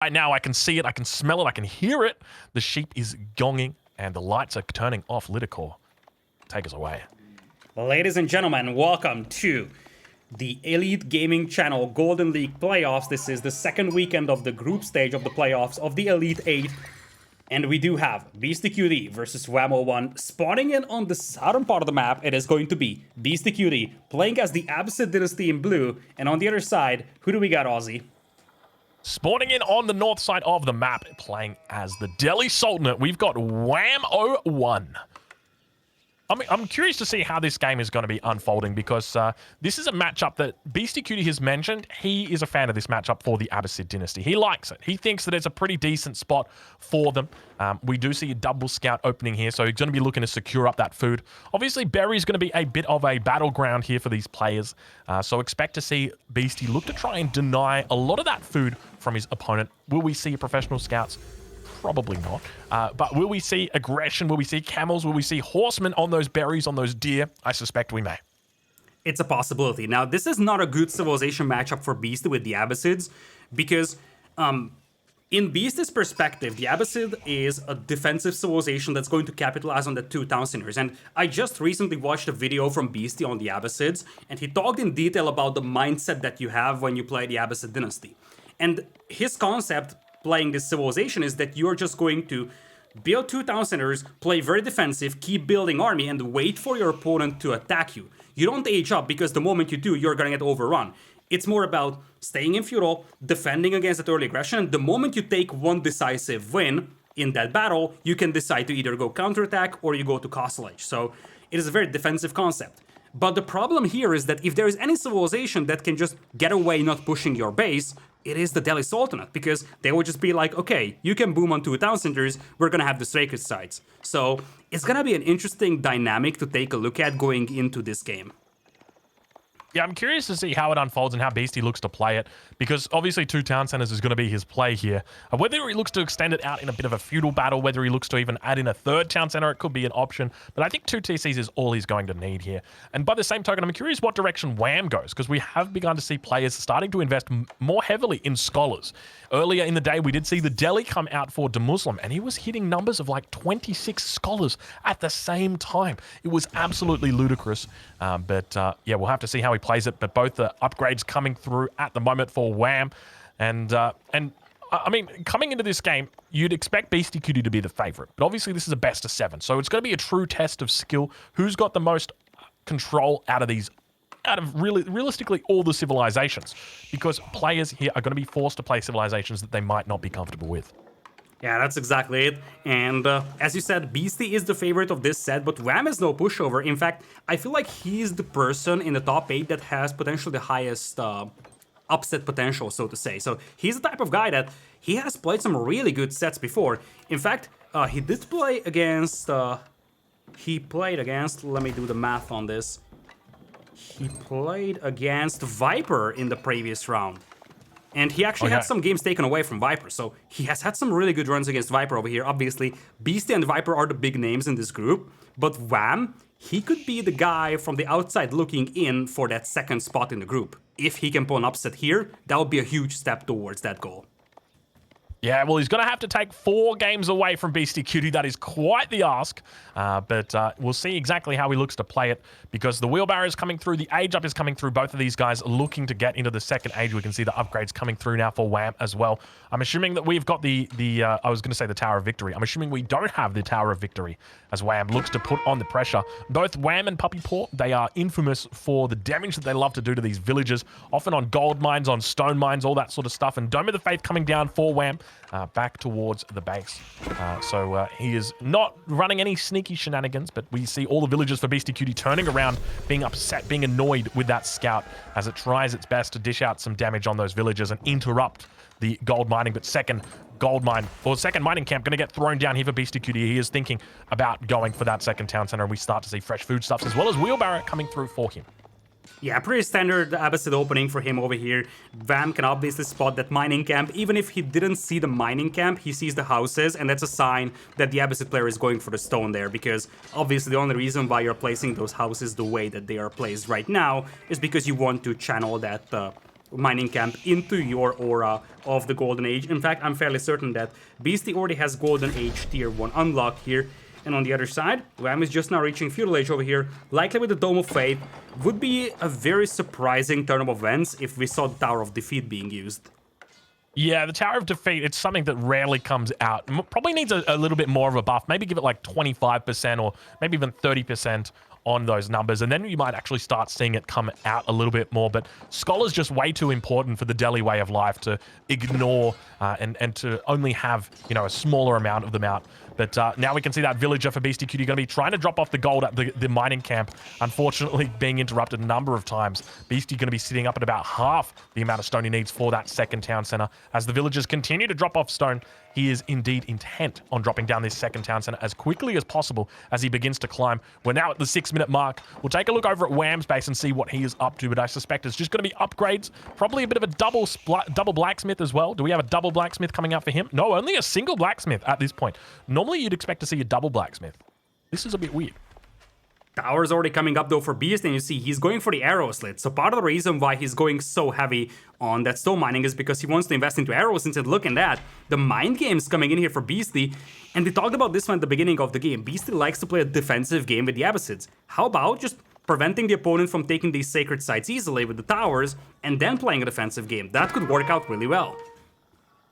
Right now, I can see it, I can smell it, I can hear it. The sheep is gonging, and the lights are turning off. Lidakor, take us away. Ladies and gentlemen, welcome to the Elite Gaming Channel Golden League Playoffs. This is the second weekend of the group stage of the playoffs of the Elite 8. And we do have Beastyqt versus Wham01 spawning in on the southern part of the map. It is going to be Beastyqt playing as the Beastyqt Dynasty in blue. And on the other side, who do we got, Aussie? Spawning in on the north side of the map, playing as the Delhi Sultanate, we've got Wham01. I'm curious to see how this game is going to be unfolding because this is a matchup that Beastyqt has mentioned. He is a fan of this matchup for the Beastyqt Dynasty. He likes it. He thinks that it's a pretty decent spot for them. We do see a double scout opening here, so he's going to be looking to secure up that food. Obviously, Berry's going to be a bit of a battleground here for these players, so expect to see Beasty look to try and deny a lot of that food from his opponent. Will we see professional scouts? Probably not. But will we see aggression? Will we see camels? Will we see horsemen on those berries, on those deer? I suspect we may. It's a possibility. Now, this is not a good civilization matchup for Beast with the Abbasids because in Beast's perspective, the Abbasid is a defensive civilization that's going to capitalize on the two town centers. And I just recently watched a video from Beasty on the Abbasids, and he talked in detail about the mindset that you have when you play the Abbasid Dynasty. And his concept playing this civilization is that you're just going to build two town centers, play very defensive, keep building army, and wait for your opponent to attack you. You don't age up because the moment you do, you're gonna get overrun. It's more about staying in feudal, defending against that early aggression, and the moment you take one decisive win in that battle, you can decide to either go counterattack or you go to castle edge. So it is a very defensive concept. But the problem here is that if there is any civilization that can just get away not pushing your base, it is the Delhi Sultanate, because they would just be like, okay, you can boom on two town centers, we're gonna have the sacred sites. So it's gonna be an interesting dynamic to take a look at going into this game. Yeah, I'm curious to see how it unfolds and how Beasty looks to play it, because obviously two town centers is going to be his play here. Whether he looks to extend it out in a bit of a feudal battle, whether he looks to even add in a third town center, it could be an option. But I think two TCs is all he's going to need here. And by the same token, I'm curious what direction Wham goes, because we have begun to see players starting to invest more heavily in scholars. Earlier in the day, we did see the Delhi come out for the Muslim, and he was hitting numbers of like 26 scholars at the same time. It was absolutely ludicrous. Yeah, we'll have to see how he plays it. But both the upgrades coming through at the moment for Wham, and I mean, coming into this game, you'd expect Beastyqt to be the favorite, but obviously this is a best of 7, so it's going to be a true test of skill. Who's got the most control out of these? Out of realistically all the civilizations, because players here are going to be forced to play civilizations that they might not be comfortable with. Yeah, that's exactly it. And as you said, Beasty is the favorite of this set, but Wham is no pushover. In fact, I feel like he's the person in the top 8 that has potentially the highest upset potential, so to say. So he's the type of guy that he has played some really good sets before. In fact, he did play against... let me do the math on this. He played against Viper in the previous round. And he actually had some games taken away from Viper, so he has had some really good runs against Viper over here. Obviously, Beasty and Viper are the big names in this group, but Wham, he could be the guy from the outside looking in for that second spot in the group. If he can pull an upset here, that would be a huge step towards that goal. Yeah, well, he's going to have to take 4 games away from Beastyqt. That is quite the ask, but we'll see exactly how he looks to play it, because the wheelbarrow is coming through, the age up is coming through. Both of these guys looking to get into the second age. We can see the upgrades coming through now for Wham as well. I'm assuming that we've got I was going to say the Tower of Victory. I'm assuming we don't have the Tower of Victory, as Wham looks to put on the pressure. Both Wham and Puppy Paw, they are infamous for the damage that they love to do to these villages, often on gold mines, on stone mines, all that sort of stuff. And Dome of the Faith coming down for Wham. Back towards the base. So he is not running any sneaky shenanigans, but we see all the villagers for Beastyqt turning around, being upset, being annoyed with that scout as it tries its best to dish out some damage on those villagers and interrupt the gold mining. But second mining camp going to get thrown down here for Beastyqt. He is thinking about going for that second town center, and we start to see fresh foodstuffs as well as wheelbarrow coming through for him. Yeah, pretty standard Abbasid opening for him over here. Wham can obviously spot that mining camp. Even if he didn't see the mining camp, he sees the houses, and that's a sign that the Abbasid player is going for the stone there, because obviously the only reason why you're placing those houses the way that they are placed right now is because you want to channel that mining camp into your aura of the Golden Age. In fact, I'm fairly certain that Beasty already has Golden Age tier 1 unlocked here. And on the other side, Wham is just now reaching Feudal Age over here, likely with the Dome of Faith. Would be a very surprising turn of events if we saw the Tower of Defeat being used. Yeah, the Tower of Defeat, it's something that rarely comes out. Probably needs a little bit more of a buff. Maybe give it like 25% or maybe even 30% on those numbers, and then you might actually start seeing it come out a little bit more. But Scholar's just way too important for the Delhi way of life to ignore and to only have, you know, a smaller amount of them out. But now we can see that Villager for Beastyqt going to be trying to drop off the gold at the mining camp. Unfortunately, being interrupted a number of times. Beasty going to be sitting up at about half the amount of stone he needs for that second town center. As the villagers continue to drop off stone, he is indeed intent on dropping down this second town center as quickly as possible as he begins to climb. We're now at the 6-minute mark. We'll take a look over at Wham's base and see what he is up to, but I suspect it's just going to be upgrades. Probably a bit of a double blacksmith as well. Do we have a double blacksmith coming out for him? No, only a single blacksmith at this point. Normally, you'd expect to see a double blacksmith. This is a bit weird. Tower's already coming up though for Beast, and you see he's going for the arrow slit. So part of the reason why he's going so heavy on that stone mining is because he wants to invest into arrows and said, look at that, the mind game's coming in here for Beasty. And we talked about this one at the beginning of the game. Beasty likes to play a defensive game with the Abbasids. How about just preventing the opponent from taking these sacred sites easily with the towers and then playing a defensive game? That could work out really well.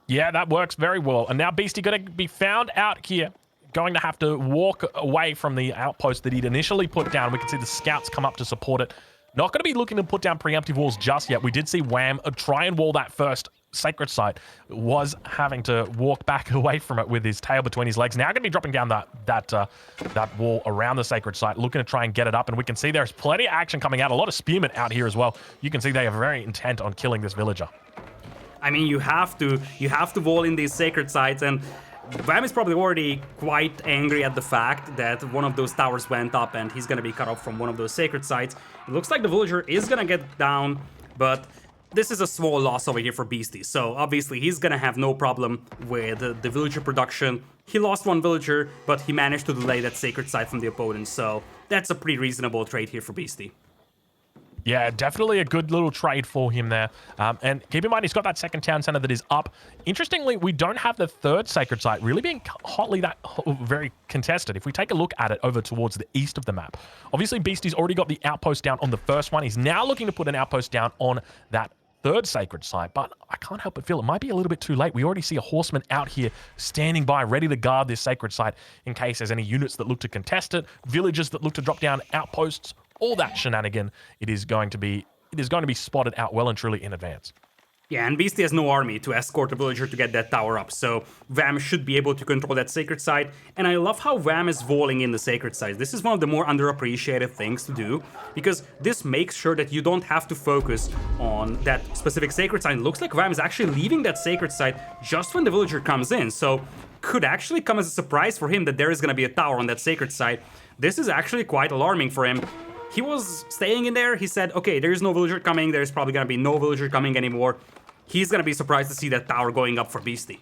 Yeah, that works very well. And now Beasty going to be found out here. Going to have to walk away from the outpost that he'd initially put down. We can see the scouts come up to support it. Not going to be looking to put down preemptive walls just yet. We did see Wham try and wall that first sacred site. Was having to walk back away from it with his tail between his legs. Now going to be dropping down that wall around the sacred site, looking to try and get it up. And we can see there's plenty of action coming out. A lot of spearmen out here as well. You can see they are very intent on killing this villager. I mean, you have to wall in these sacred sites, and Wham is probably already quite angry at the fact that one of those towers went up and he's gonna be cut off from one of those sacred sites. It looks like the villager is gonna get down, but this is a small loss over here for Beasty. So obviously he's gonna have no problem with the villager production. He lost one villager, but he managed to delay that sacred site from the opponent. So that's a pretty reasonable trade here for Beasty. Yeah, definitely a good little trade for him there. And keep in mind, he's got that second town center that is up. Interestingly, we don't have the third sacred site really being very contested. If we take a look at it over towards the east of the map, obviously Beasty's already got the outpost down on the first one. He's now looking to put an outpost down on that third sacred site, but I can't help but feel it might be a little bit too late. We already see a horseman out here standing by, ready to guard this sacred site in case there's any units that look to contest it, villagers that look to drop down outposts, all that shenanigan. It is going to be spotted out well and truly in advance. Yeah, and Beasty has no army to escort the villager to get that tower up, so Wham should be able to control that sacred site. And I love how Wham is walling in the sacred site. This is one of the more underappreciated things to do, because this makes sure that you don't have to focus on that specific sacred site. It looks like Wham is actually leaving that sacred site just when the villager comes in, so could actually come as a surprise for him that there is going to be a tower on that sacred site. This is actually quite alarming for him. He was staying in there. He said, okay, there's no villager coming. There's probably going to be no villager coming anymore. He's going to be surprised to see that tower going up for Beasty.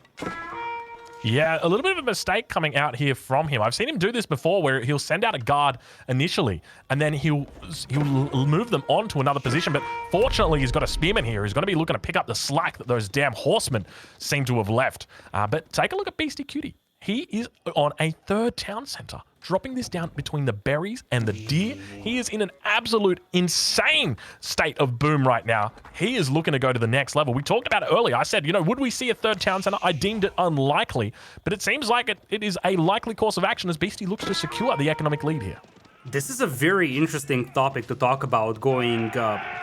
Yeah, a little bit of a mistake coming out here from him. I've seen him do this before where he'll send out a guard initially and then he'll move them on to another position. But fortunately, he's got a spearman here who's going to be looking to pick up the slack that those damn horsemen seem to have left. But take a look at Beastyqt. He is on a third town center, dropping this down between the berries and the deer. He is in an absolute insane state of boom right now. He is looking to go to the next level. We talked about it earlier. I said, you know, would we see a third town center? I deemed it unlikely, but it seems like it is a likely course of action as Beasty looks to secure the economic lead here. This is a very interesting topic to talk about going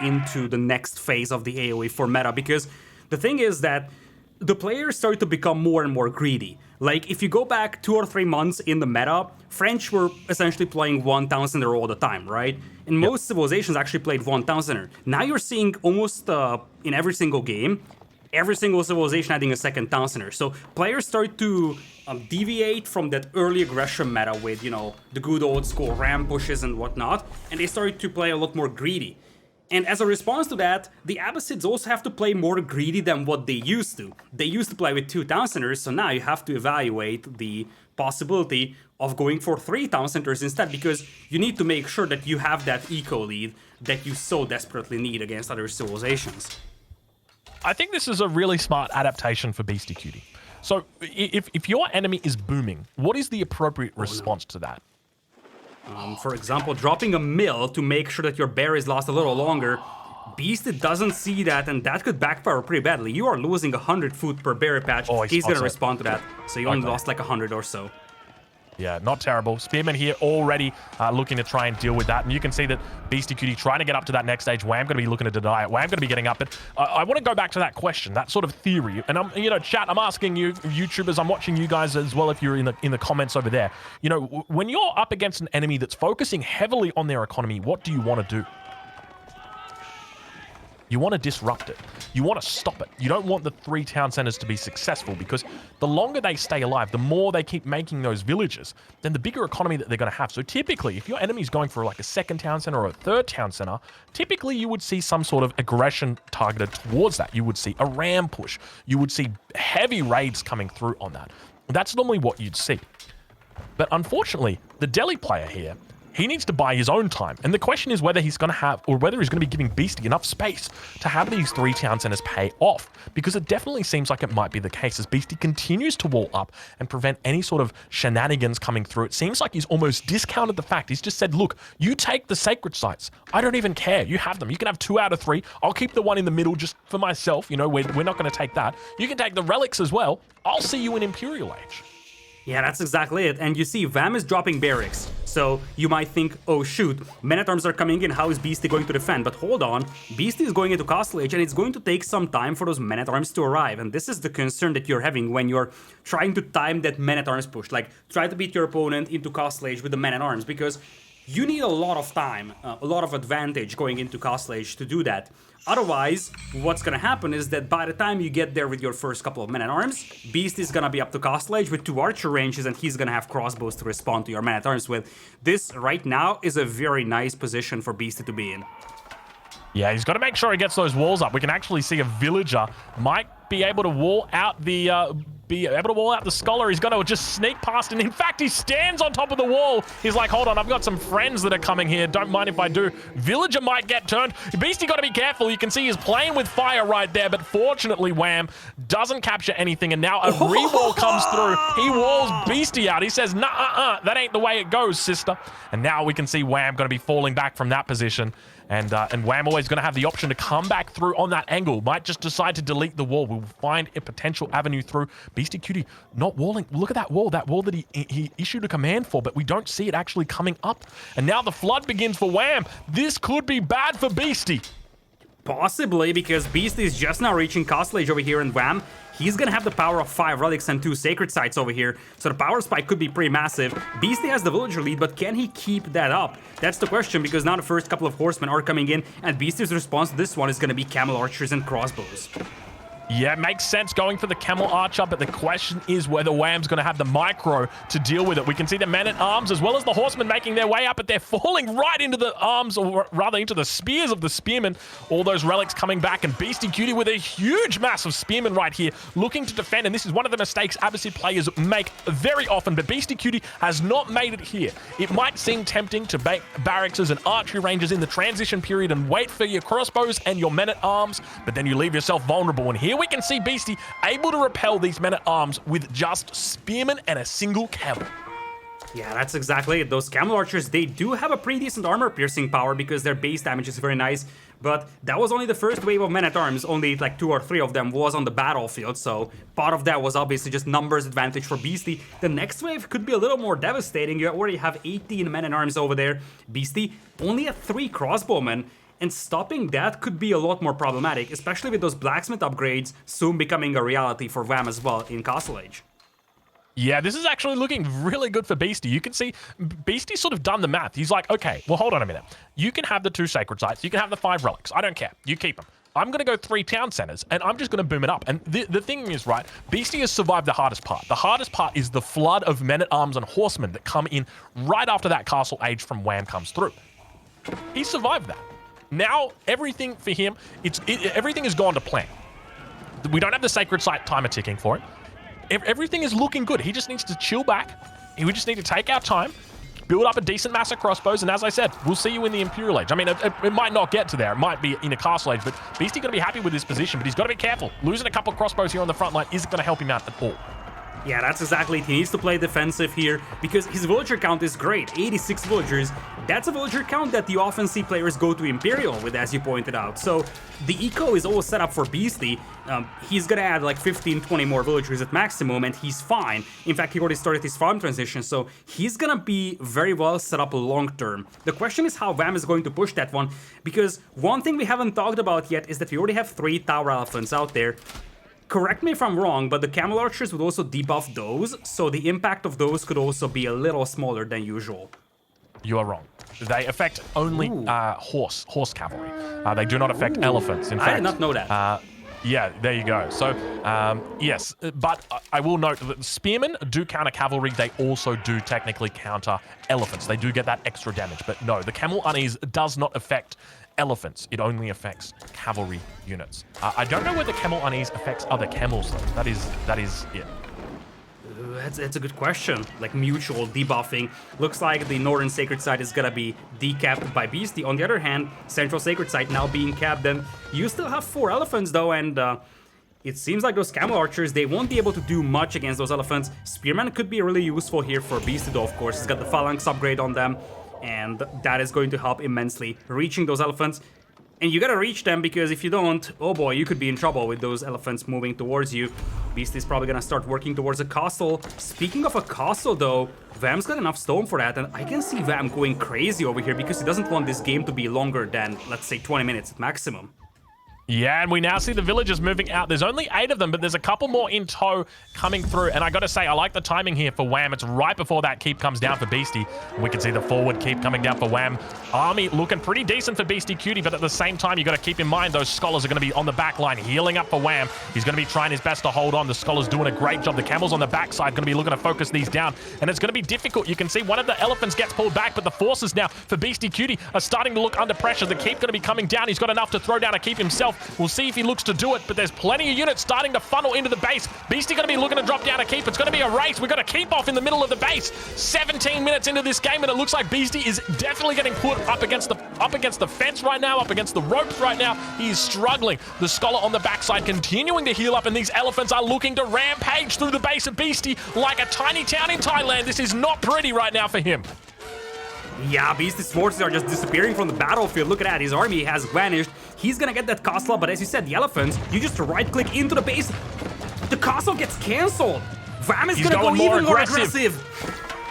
into the next phase of the AoE for meta, because the thing is that the players start to become more and more greedy. Like, if you go back 2 or 3 months in the meta, French were essentially playing one town center all the time, right? And most civilizations actually played one town center. Now you're seeing almost in every single game, every single civilization adding a second town center. So players start to deviate from that early aggression meta with, you know, the good old school ram pushes and whatnot, and they start to play a lot more greedy. And as a response to that, the Abbasids also have to play more greedy than what they used to. They used to play with 2 town centers, so now you have to evaluate the possibility of going for 3 town centers instead, because you need to make sure that you have that eco lead that you so desperately need against other civilizations. I think this is a really smart adaptation for Beastyqt. So if your enemy is booming, what is the appropriate response to that? For example, dropping a mill to make sure that your berries last a little longer. Beastyqt doesn't see that, and that could backfire pretty badly. You are losing 100 food per berry patch. Oh, he's going to respond to that, so you only lost like 100 or so. Yeah, not terrible. Spearman here already looking to try and deal with that. And you can see that Beastyqt trying to get up to that next stage. Wham going to be looking to deny it. Wham going to be getting up. But I want to go back to that question, that sort of theory. And chat, I'm asking you, YouTubers, I'm watching you guys as well if you're in the comments over there. You know, when you're up against an enemy that's focusing heavily on their economy, what do you want to do? You want to disrupt it. You want to stop it. You don't want the 3 town centers to be successful, because the longer they stay alive, the more they keep making those villages, then the bigger economy that they're going to have. So typically, if your enemy's going for like a 2nd town center or a 3rd town center, typically you would see some sort of aggression targeted towards that. You would see a ram push. You would see heavy raids coming through on that. That's normally what you'd see. But unfortunately, the Delhi player here, he needs to buy his own time. And the question is whether he's going to have, or whether he's going to be giving Beasty enough space to have these 3 town centers pay off. Because it definitely seems like it might be the case as Beasty continues to wall up and prevent any sort of shenanigans coming through. It seems like he's almost discounted the fact. He's just said, look, you take the sacred sites. I don't even care. You have them. You can have 2 out of 3. I'll keep the one in the middle just for myself. You know, we're not going to take that. You can take the relics as well. I'll see you in Imperial Age. Yeah, that's exactly it. And you see, Vam is dropping barracks. So you might think, oh shoot, men-at-arms are coming in, how is Beasty going to defend? But hold on, Beasty is going into Castle Age, and it's going to take some time for those men-at-arms to arrive. And this is the concern that you're having when you're trying to time that men-at-arms push. Like, try to beat your opponent into Castle Age with the men-at-arms, because you need a lot of time, a lot of advantage going into Castle Age to do that. Otherwise, what's gonna happen is that by the time you get there with your first couple of men-at-arms, Beast is gonna be up to Castle Age with 2 archer ranges, and he's gonna have crossbows to respond to your men-at-arms with. This, right now, is a very nice position for Beast to be in. Yeah, he's got to make sure he gets those walls up. We can actually see a villager might be able to wall out the scholar. He's going to just sneak past, and in fact, he stands on top of the wall. He's like, hold on, I've got some friends that are coming here. Don't mind if I do. Villager might get turned. Beastie got to be careful. You can see he's playing with fire right there, but fortunately, Wham doesn't capture anything, and now a re-wall comes through. He walls Beastie out. He says, nah, that ain't the way it goes, sister. And now we can see Wham going to be falling back from that position. And Wham always going to have the option to come back through on that angle. Might just decide to delete the wall. We'll find a potential avenue through. Beastyqt not walling. Look at that wall that he issued a command for, but we don't see it actually coming up. And now the flood begins for Wham. This could be bad for Beastie. Possibly, because Beastie is just now reaching Castle Age over here, and Wham, he's gonna have the power of 5 relics and 2 sacred sites over here, so the power spike could be pretty massive. Beastie has the villager lead, but can he keep that up? That's the question, because now the first couple of horsemen are coming in, and Beastie's response to this one is gonna be camel archers and crossbows. Yeah, makes sense going for the camel archer, but the question is whether Wham's going to have the micro to deal with it. We can see the men-at-arms as well as the horsemen making their way up, but they're falling right into the arms, or rather into the spears of the spearmen. All those relics coming back, and Beastyqt with a huge mass of spearmen right here, looking to defend, and this is one of the mistakes Abbasid players make very often, but Beastyqt has not made it here. It might seem tempting to make barracks and archery ranges in the transition period and wait for your crossbows and your men-at-arms, but then you leave yourself vulnerable, and here we can see Beastie able to repel these men-at-arms with just spearmen and a single camel. Yeah, that's exactly it. Those camel archers, they do have a pretty decent armor piercing power because their base damage is very nice, but that was only the first wave of men-at-arms. Only like 2 or 3 of them was on the battlefield, so part of that was obviously just numbers advantage for Beastie. The next wave could be a little more devastating. You already have 18 men-at-arms over there. Beastie only have 3 crossbowmen, and stopping that could be a lot more problematic, especially with those blacksmith upgrades soon becoming a reality for Wham as well in Castle Age. Yeah, this is actually looking really good for Beastie. You can see Beastie's sort of done the math. He's like, okay, well, hold on a minute. You can have the 2 sacred sites. You can have the 5 relics. I don't care. You keep them. I'm going to go 3 town centers, and I'm just going to boom it up. And the thing is, right, Beastie has survived the hardest part. The hardest part is the flood of men-at-arms and horsemen that come in right after that Castle Age from Wham comes through. He survived that. Now, everything for him, everything has gone to plan. We don't have the sacred site timer ticking for it. Everything is looking good. He just needs to chill back. We just need to take our time. build up a decent mass of crossbows, and as I said, we'll see you in the Imperial Age. I mean, it might not get to there. It might be in a Castle Age, but Beastyqt going to be happy with his position, but he's got to be careful. Losing a couple of crossbows here on the front line isn't going to help him out at all. Yeah, that's exactly it. He needs to play defensive here because his villager count is great. 86 villagers. That's a villager count that you often see players go to Imperial with, as you pointed out. So the eco is always set up for Beasty. He's gonna add like 15, 20 more villagers at maximum, and he's fine. In fact, he already started his farm transition, so he's gonna be very well set up long term. The question is how Vam is going to push that one, because one thing we haven't talked about yet is that we already have 3 Tower Elephants out there. Correct me if I'm wrong, but the Camel Archers would also debuff those, so the impact of those could also be a little smaller than usual. You are wrong. They affect only horse cavalry. They do not affect elephants. In fact, I did not know that. Yeah, there you go. So, yes, but I will note that spearmen do counter cavalry. They also do technically counter elephants. They do get that extra damage. But no, the camel unease does not affect elephants. It only affects cavalry units. I don't know whether camel unease affects other camels, though. That is it. That's a good question. Like mutual debuffing. Looks like the Northern Sacred Site is gonna be decapped by Beasty. On the other hand, Central Sacred Site now being capped. And you still have 4 elephants though, and it seems like those Camel Archers, they won't be able to do much against those elephants. Spearman could be really useful here for Beasty though, of course. He's got the Phalanx upgrade on them, and that is going to help immensely reaching those elephants. And you gotta reach them, because if you don't, oh boy, you could be in trouble with those elephants moving towards you. Beasty's probably gonna start working towards a castle. Speaking of a castle though, Vam's got enough stone for that, and I can see Vam going crazy over here because he doesn't want this game to be longer than, let's say, 20 minutes at maximum. Yeah, and we now see the villagers moving out. There's only 8 of them, but there's a couple more in tow coming through. And I got to say, I like the timing here for Wham. It's right before that keep comes down for Beasty. We can see the forward keep coming down for Wham. Army looking pretty decent for Beastyqt, but at the same time, you got to keep in mind those scholars are going to be on the back line, healing up for Wham. He's going to be trying his best to hold on. The scholars doing a great job. The camels on the backside going to be looking to focus these down, and it's going to be difficult. You can see one of the elephants gets pulled back, but the forces now for Beastyqt are starting to look under pressure. The keep going to be coming down. He's got enough to throw down a keep himself. We'll see if he looks to do it, but there's plenty of units starting to funnel into the base. Beasty going to be looking to drop down a keep. It's going to be a race. We've got a keep off in the middle of the base. 17 minutes into this game, and it looks like Beasty is definitely getting put up against the fence right now, up against the ropes right now. He is struggling. The scholar on the backside continuing to heal up, and these elephants are looking to rampage through the base of Beasty like a tiny town in Thailand. This is not pretty right now for him. Yeah, Beasty's forces are just disappearing from the battlefield. Look at that, his army has vanished. He's gonna get that castle, but as you said, the elephants, you just right-click into the base. The castle gets cancelled. Vam is gonna go even more aggressive.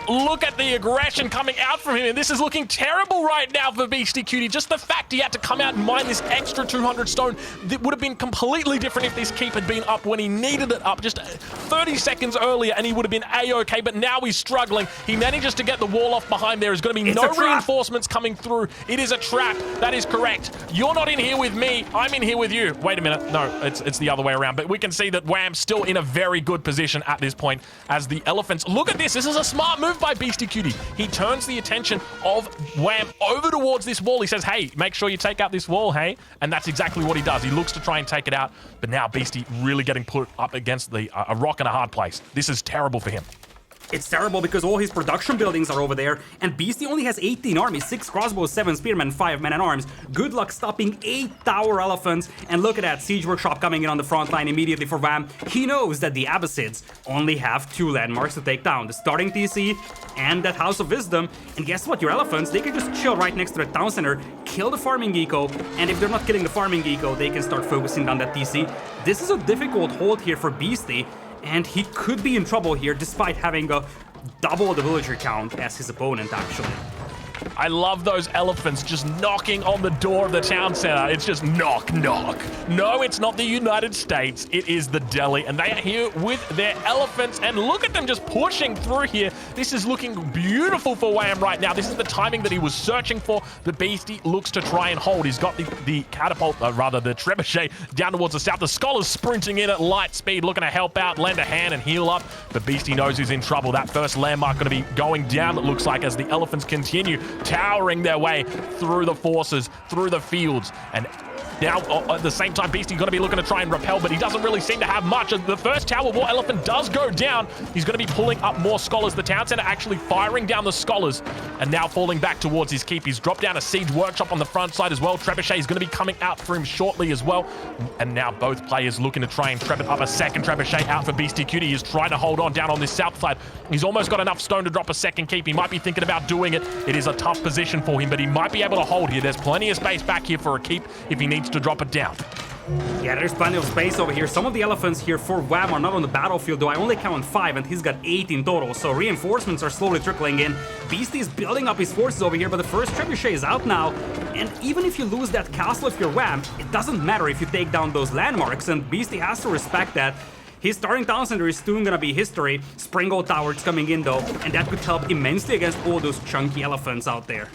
Look at the aggression coming out from him, and this is looking terrible right now for Beastyqt. Just the fact he had to come out and mine this extra 200 stone, that would have been completely different if this keep had been up when he needed it up just 30 seconds earlier, and he would have been A-okay, but now he's struggling. He manages to get the wall off behind there. There's going to be no reinforcements coming through. It is a trap. That is correct. You're not in here with me. I'm in here with you. Wait a minute. No, it's the other way around, but we can see that Wham's still in a very good position at this point as the elephants. Look at this. This is a smart move by Beastyqt. He turns the attention of Wham over towards this wall. He says, hey, make sure you take out this wall, hey? And that's exactly what he does. He looks to try and take it out, but now Beasty really getting put up against a rock and a hard place. This is terrible for him. It's terrible because all his production buildings are over there, and Beasty only has 18 armies, 6 crossbows, 7 spearmen, 5 men-at-arms. Good luck stopping 8 tower elephants, and look at that, Siege Workshop coming in on the front line immediately for Vam. He knows that the Abbasids only have 2 landmarks to take down, the starting TC and that House of Wisdom, and guess what, your elephants, they can just chill right next to the town center, kill the farming eco, and if they're not killing the farming eco, they can start focusing on that TC. This is a difficult hold here for Beasty, and he could be in trouble here despite having a double the villager count as his opponent, actually. I love those elephants just knocking on the door of the town center. It's just knock, knock. No, it's not the United States. It is the Delhi, and they are here with their elephants, and look at them just pushing through here. This is looking beautiful for Wham right now. This is the timing that he was searching for. The Beasty looks to try and hold. He's got the catapult, rather the trebuchet, down towards the south. The Scholar's sprinting in at light speed, looking to help out, lend a hand, and heal up. But Beasty knows he's in trouble. That first landmark going to be going down, it looks like, as the elephants continue towering their way through the forces, through the fields, and Now, at the same time, Beasty's going to be looking to try and repel, but he doesn't really seem to have much. The first Tower War Elephant does go down. He's going to be pulling up more Scholars. The Town Center actually firing down the Scholars and now falling back towards his keep. He's dropped down a Siege Workshop on the front side as well. Trebuchet is going to be coming out for him shortly as well. And now both players looking to try and trap it up. A second Trebuchet out for Beastyqt. He is trying to hold on down on this south side. He's almost got enough stone to drop a second keep. He might be thinking about doing it. It is a tough position for him, but he might be able to hold here. There's plenty of space back here for a keep if he needs to drop it down. Yeah, there's plenty of space over here. Some of the elephants here for Wham are not on the battlefield, though I only count 5, and he's got 8 in total, so reinforcements are slowly trickling in. Beasty is building up his forces over here, but the first Trebuchet is out now, and even if you lose that castle if you're Wham, it doesn't matter if you take down those landmarks, and Beasty has to respect that. His starting town center is soon gonna be history. Springald Tower is coming in, though, and that could help immensely against all those chunky elephants out there.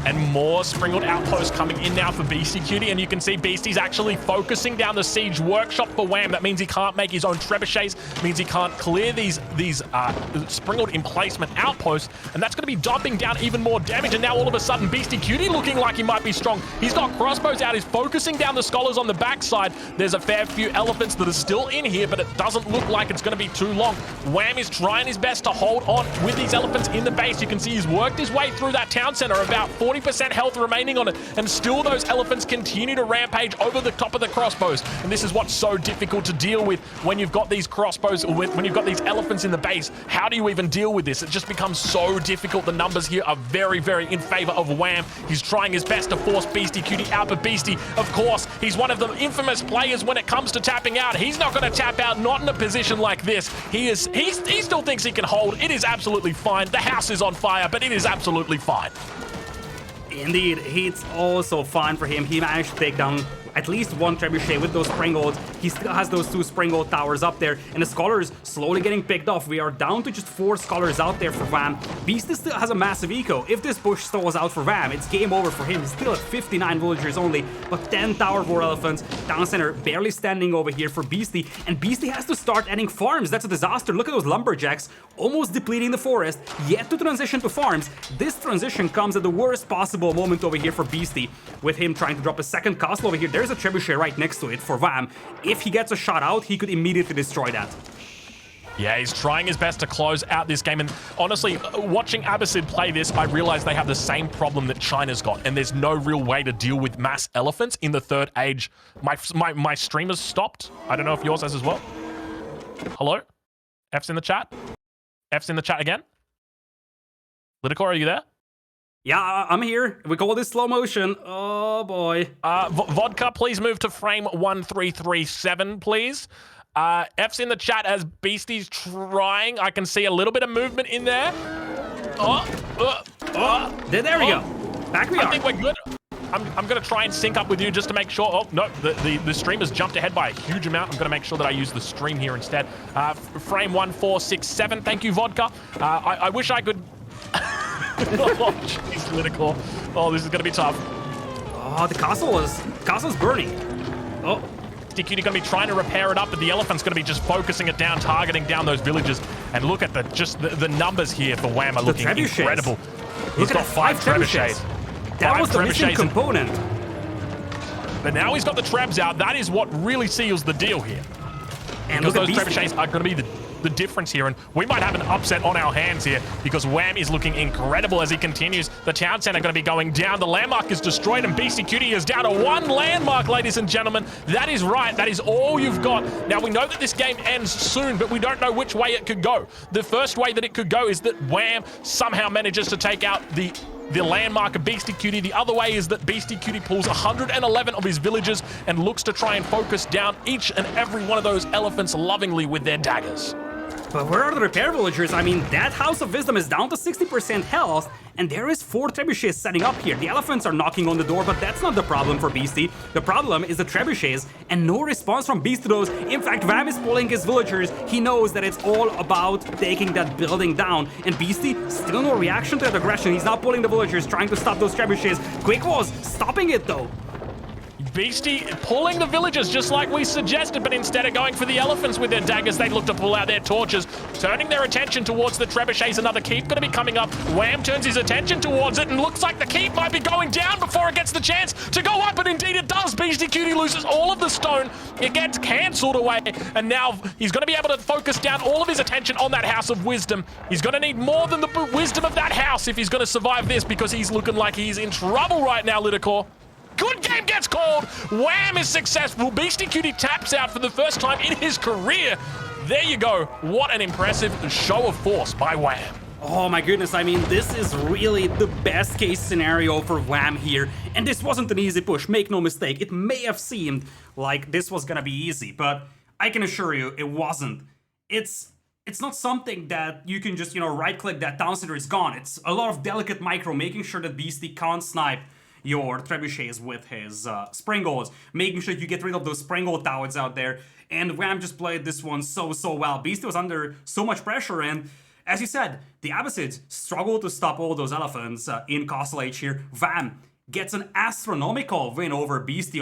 And more Springald outposts coming in now for Beastyqt, and you can see Beasty's actually focusing down the Siege Workshop for Wham. That means he can't make his own Trebuchets, means he can't clear these Springald emplacement outposts, and that's going to be dumping down even more damage. And now all of a sudden, Beastyqt looking like he might be strong. He's got crossbows out, he's focusing down the Scholars on the backside. There's a fair few elephants that are still in here, but it doesn't look like it's going to be too long. Wham is trying his best to hold on with these elephants in the base. You can see he's worked his way through that town center, about 40% health remaining on it, and still those elephants continue to rampage over the top of the crossbows. And this is what's so difficult to deal with when you've got these crossbows, when you've got these elephants in the base. How do you even deal with this? It just becomes so difficult. The numbers here are very, very in favor of Wham. He's trying his best to force Beastyqt out, but Beasty, of course, he's one of the infamous players when it comes to tapping out. He's not going to tap out, not in a position like this. He still thinks he can hold. It is absolutely fine. The house is on fire, but it is absolutely fine. Indeed, it's also fine for him. He managed to take down at least one Trebuchet with those Springolds. He still has those 2 Springold towers up there, and the Scholars slowly getting picked off. We are down to just 4 Scholars out there for Vam. Beasty still has a massive eco. If this push stalls out for Vam, it's game over for him. He's still at 59 villagers only, but 10 Tower War Elephants. Town Center barely standing over here for Beasty, and Beasty has to start adding farms. That's a disaster. Look at those Lumberjacks, almost depleting the forest, yet to transition to farms. This transition comes at the worst possible moment over here for Beasty, with him trying to drop a second castle over here. There's a Trebuchet right next to it for Vam. If he gets a shot out, he could immediately destroy that. Yeah, he's trying his best to close out this game. And honestly, watching Beastyqt play this, I realize they have the same problem that China's got. And there's no real way to deal with mass elephants in the third age. My streamer's stopped. I don't know if yours has as well. Hello? F's in the chat? F's in the chat again? Lidakor, are you there? Yeah, I'm here. We call this slow motion. Oh, boy. Vodka, please move to frame 1337, please. F's in the chat as Beasty's trying. I can see a little bit of movement in there. There we go. Back we are. I think we're good. I'm going to try and sync up with you just to make sure. Oh, no, the stream has jumped ahead by a huge amount. I'm going to make sure that I use the stream here instead. Frame 1467. Thank you, Vodka. I wish I could... Oh, jeez, Lidakor. Oh, this is going to be tough. Oh, the castle's burning. Oh. Beastyqt going to be trying to repair it up, but the elephant's going to be just focusing it down, targeting down those villages. And look at the numbers here for Wham are looking incredible. He's got 5 trebuchets. That was the missing component. But now he's got the trebs out. That is what really seals the deal here. And because those trebuchets are going to be the difference here, and we might have an upset on our hands here because Wham is looking incredible as he continues. The town center going to be going down. The landmark is destroyed, and Beastyqt is down to 1 landmark, ladies and gentlemen. That is right. That is all you've got. Now, we know that this game ends soon, but we don't know which way it could go. The first way that it could go is that Wham somehow manages to take out the landmark of Beastyqt. The other way is that Beastyqt pulls 111 of his villagers and looks to try and focus down each and every one of those elephants lovingly with their daggers. But where are the repair villagers? I mean, that House of Wisdom is down to 60% health, and there is 4 trebuchets setting up here. The elephants are knocking on the door, but that's not the problem for Beasty. The problem is the trebuchets, and no response from Beast to those. In fact, Vam is pulling his villagers. He knows that it's all about taking that building down, and Beasty, still no reaction to that aggression. He's not pulling the villagers, trying to stop those trebuchets. Quick was stopping it, though. Beasty pulling the villagers just like we suggested, but instead of going for the elephants with their daggers, they look to pull out their torches, turning their attention towards the trebuchets. Another keep going to be coming up. Wham turns his attention towards it, and looks like the keep might be going down before it gets the chance to go up, and indeed it does. Beastyqt loses all of the stone. It gets cancelled away, and now he's going to be able to focus down all of his attention on that House of Wisdom. He's going to need more than the wisdom of that house if he's going to survive this, because he's looking like he's in trouble right now, Lidakor. Good game gets called. Wham is successful. Beastyqt taps out for the first time in his career. There you go. What an impressive show of force by Wham. Oh my goodness, I mean, this is really the best case scenario for Wham here. And this wasn't an easy push, make no mistake. It may have seemed like this was gonna be easy, but I can assure you it wasn't. It's not something that you can just, right-click that town center is gone. It's a lot of delicate micro, making sure that Beasty can't snipe your trebuchets with his springles, making sure you get rid of those springle towers out there. And Wham just played this one so well. Beasty was under so much pressure, and as you said, the Abbasids struggled to stop all those elephants in Castle H here. Wham gets an astronomical win over Beasty.